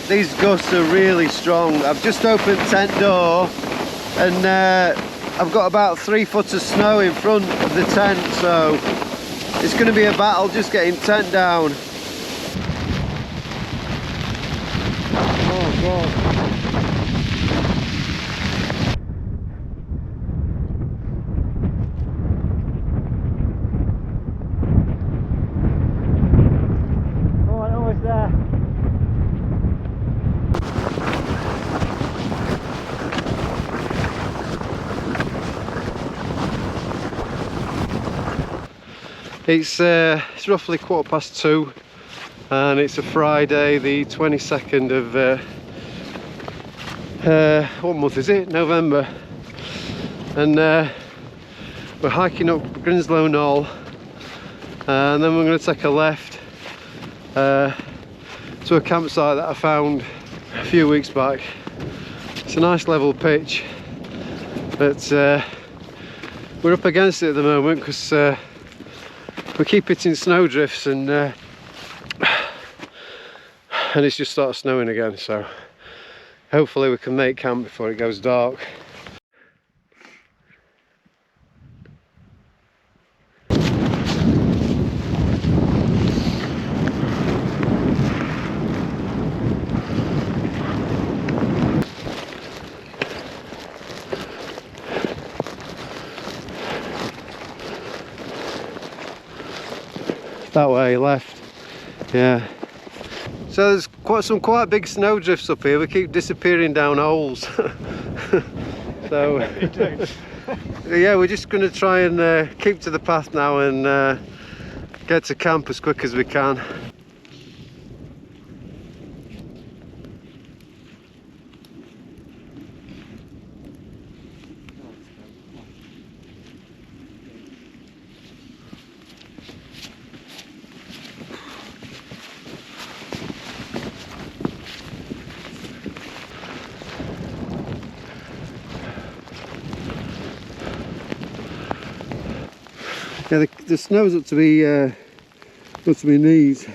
these gusts are really strong. I've just opened tent door and I've got about 3 foot of snow in front of the tent, so it's going to be a battle just getting tent down. Oh God. It's roughly 2:15 and it's a Friday, the 22nd of what month is it? November. And we're hiking up Grinslow Knoll, and then we're going to take a left to a campsite that I found a few weeks back. It's a nice level pitch, but we're up against it at the moment because we keep hitting snowdrifts and it's just started snowing again, so hopefully we can make camp before it goes dark. That way, left. Yeah. So there's some quite big snowdrifts up here. We keep disappearing down holes. So yeah, we're just going to try and keep to the path now and get to camp as quick as we can. Yeah, the snow's up to my knees.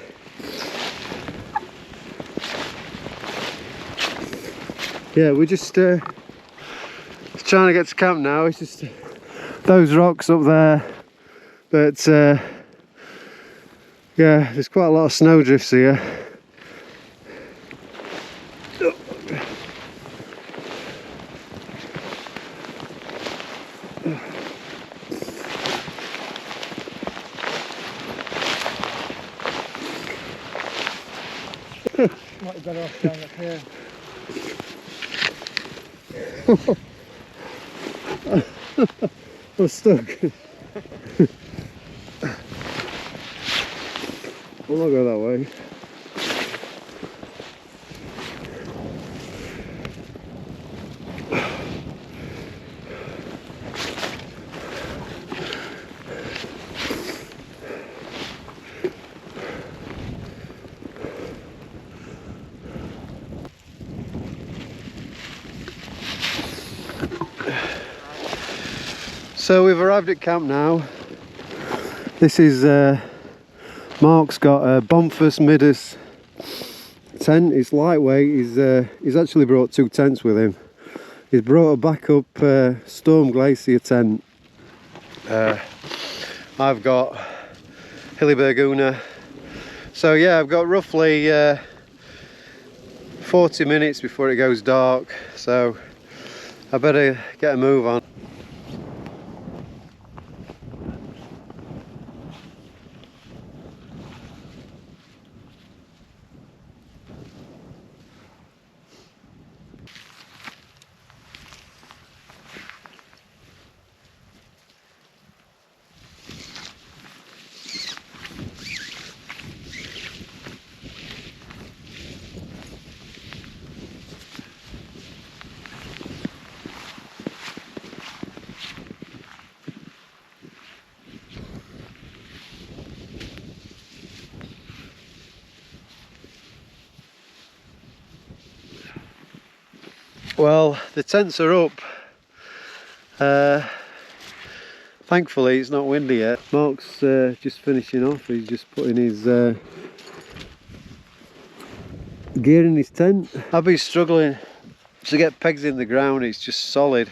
Yeah, we're just trying to get to camp now. It's just those rocks up there, but yeah, there's quite a lot of snowdrifts here. Might be better off going up here. I'm stuck. We'll not go that way. So we've arrived at camp now. This is Mark's got a Bomfus Midas tent. It's lightweight. He's actually brought 2 tents with him. He's brought a backup Storm Glacier tent. I've got Hillyberguna. So yeah, I've got roughly 40 minutes before it goes dark. So I better get a move on. Well, the tents are up. Thankfully it's not windy yet. Mark's just finishing off. He's just putting his gear in his tent. I've been struggling to get pegs in the ground, it's just solid.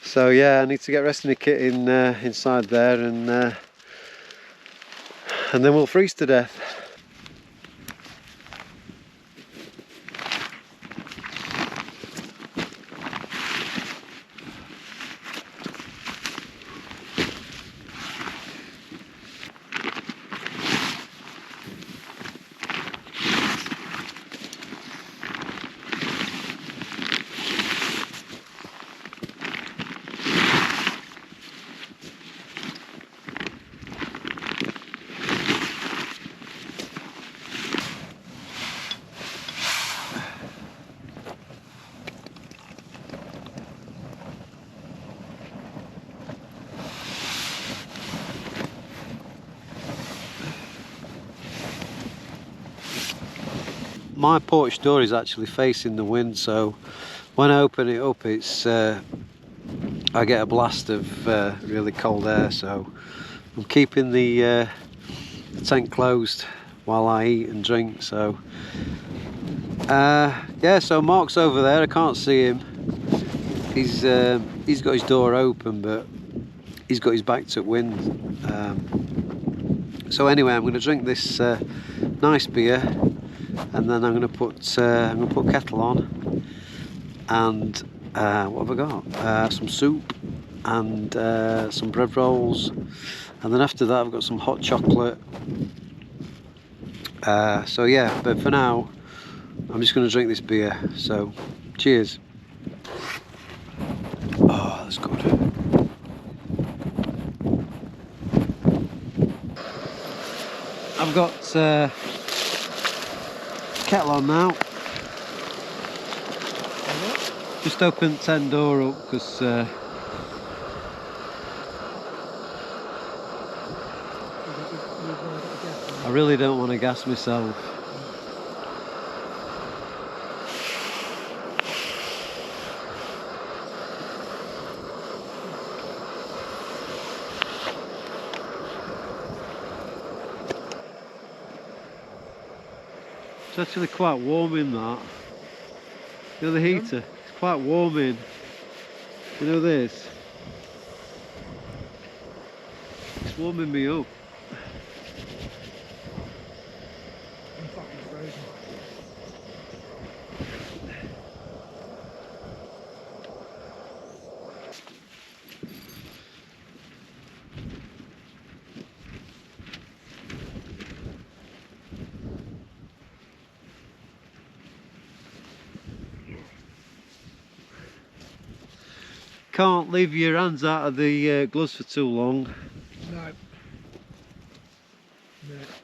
So yeah, I need to get rest of my kit in inside there, and then we'll freeze to death. My porch door is actually facing the wind, so when I open it up, it's I get a blast of really cold air. So I'm keeping the tent closed while I eat and drink. So yeah, so Mark's over there. I can't see him. He's got his door open, but he's got his back to wind. So anyway, I'm going to drink this nice beer. And then I'm going to put kettle on, and what have I got? Some soup and some bread rolls, and then after that I've got some hot chocolate. So yeah, but for now I'm just going to drink this beer. So cheers. Oh, that's good. I've got kettle on now. Just opened the tent door up because I really don't want to gas myself. It's actually quite warm in that. You know the heater? It's quite warm in. You know this? It's warming me up. I'm fucking frozen. Can't leave your hands out of the gloves for too long. No.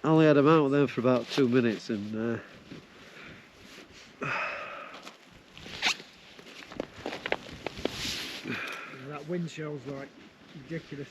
I only had them out there for about 2 minutes, and that wind chill's like ridiculous.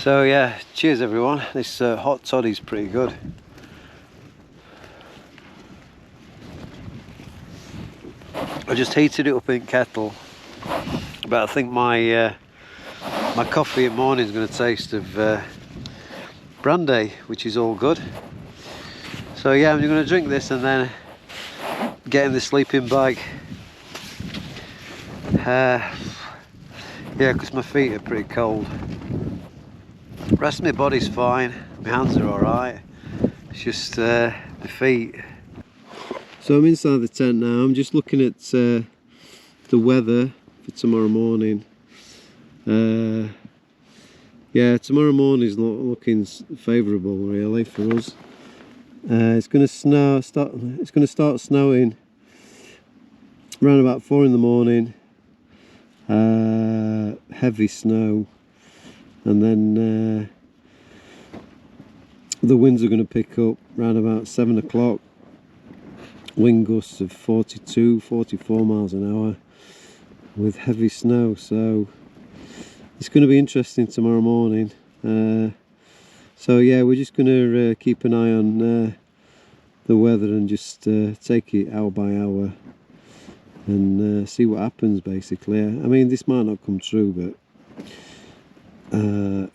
so yeah, cheers everyone. This hot toddy's pretty good. I just heated it up in kettle, but I think my my coffee in the morning is going to taste of brandy, which is all good. So yeah, I'm going to drink this and then get in the sleeping bag. Yeah, because my feet are pretty cold. The rest of my body's fine, my hands are alright, it's just the feet. So I'm inside the tent now. I'm just looking at the weather for tomorrow morning. Yeah, tomorrow morning is looking favourable really for us. It's going to start snowing around about 4 in the morning. Heavy snow, and then the winds are going to pick up around about 7 o'clock, wind gusts of 42, 44 miles an hour with heavy snow, so it's going to be interesting tomorrow morning. So yeah, we're just going to keep an eye on the weather and just take it hour by hour and see what happens basically. I mean, this might not come true, but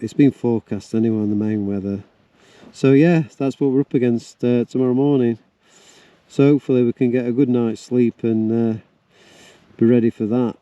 it's been forecast anyway on the main weather. So yeah, that's what we're up against tomorrow morning. So hopefully we can get a good night's sleep and be ready for that.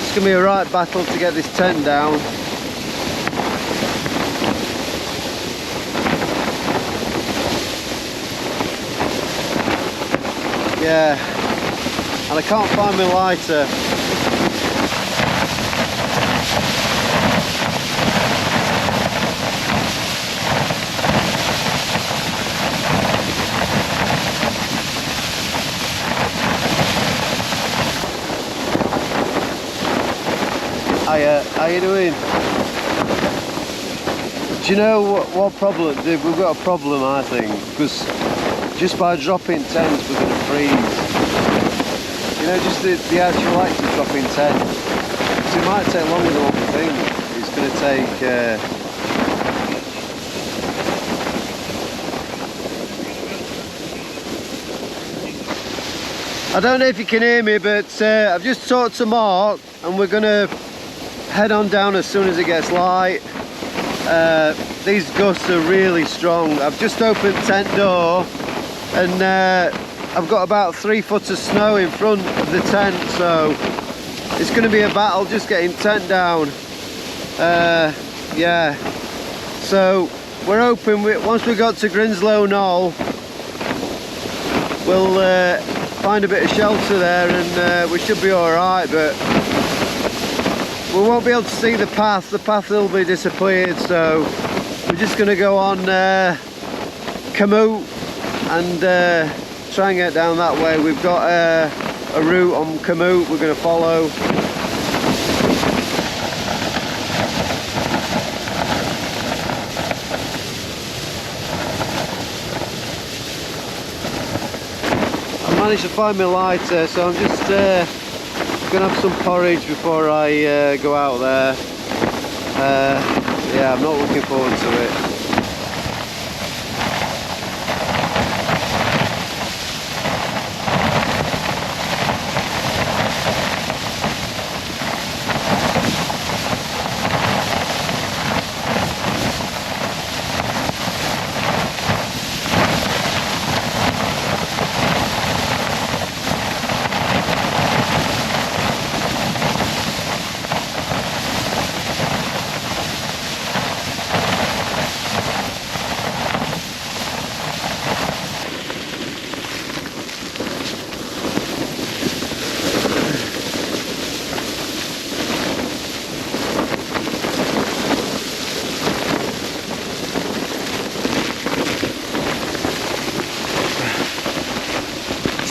It's going to be a right battle to get this tent down. Yeah, and I can't find my lighter. Hiya, how you doing? Do you know what problem? We've got a problem, I think, because just by dropping tents we're going to freeze. You know, just the actual act of dropping tents. So it might take longer than what we think. It's going to take... I don't know if you can hear me, but I've just talked to Mark and we're going to head on down as soon as it gets light. These gusts are really strong. I've just opened tent door and I've got about 3 foot of snow in front of the tent, so it's going to be a battle just getting tent down. Yeah, so we're hoping once we got to Grinslow Knoll we'll find a bit of shelter there and we should be alright, but we won't be able to see the path will be disappeared, so we're just going to go on Kamut and try and get down that way. We've got a route on Kamut we're going to follow. I managed to find my lighter, so I'm just gonna have some porridge before I go out there. Yeah, I'm not looking forward to it.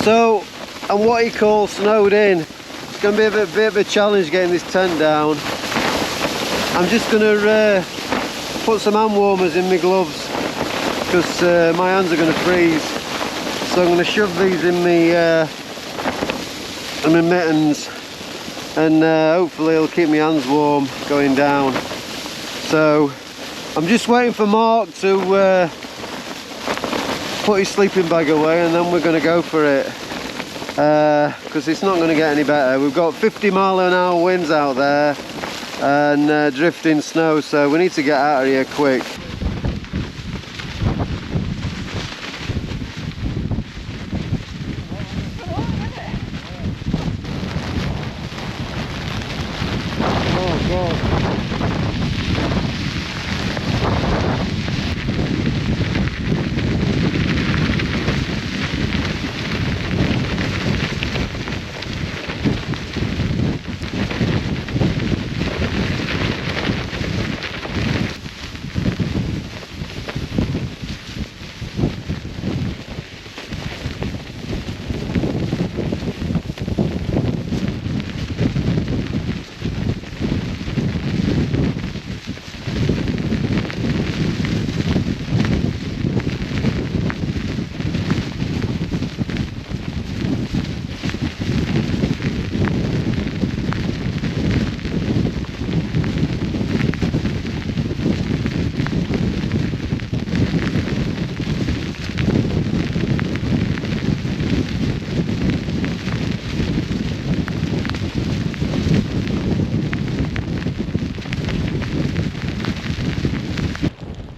So I'm what he calls snowed in. It's going to be a bit of a challenge getting this tent down. I'm just going to put some hand warmers in my gloves because my hands are going to freeze. So I'm going to shove these in my mittens and hopefully it'll keep my hands warm going down. So I'm just waiting for Mark to put his sleeping bag away and then we're going to go for it because it's not going to get any better. We've got 50-mile-an-hour winds out there and drifting snow, so we need to get out of here quick. Oh God.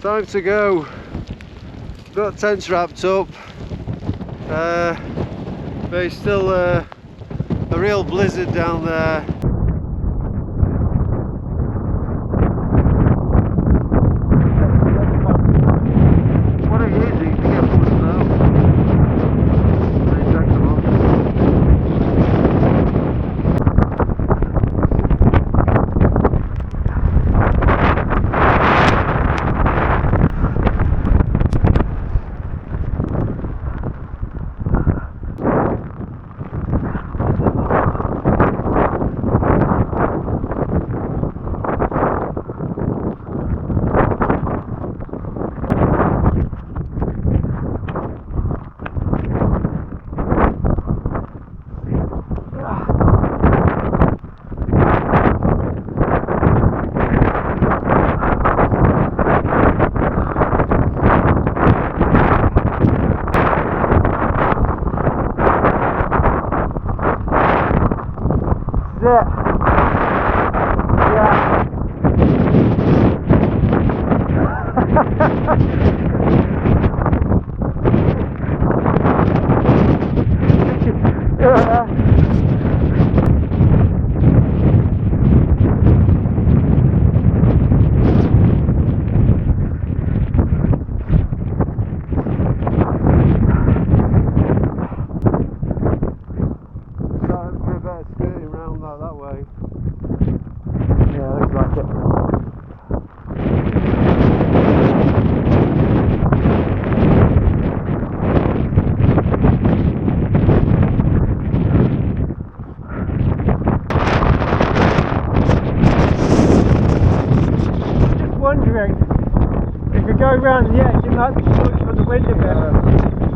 Time to go. Got tents wrapped up. There's still a real blizzard down there. What it is, you can get full of snow. They jack them off. Skirting around that way. Yeah, looks like it. Just wondering if you go around the edge, it might be short from the wind a bit.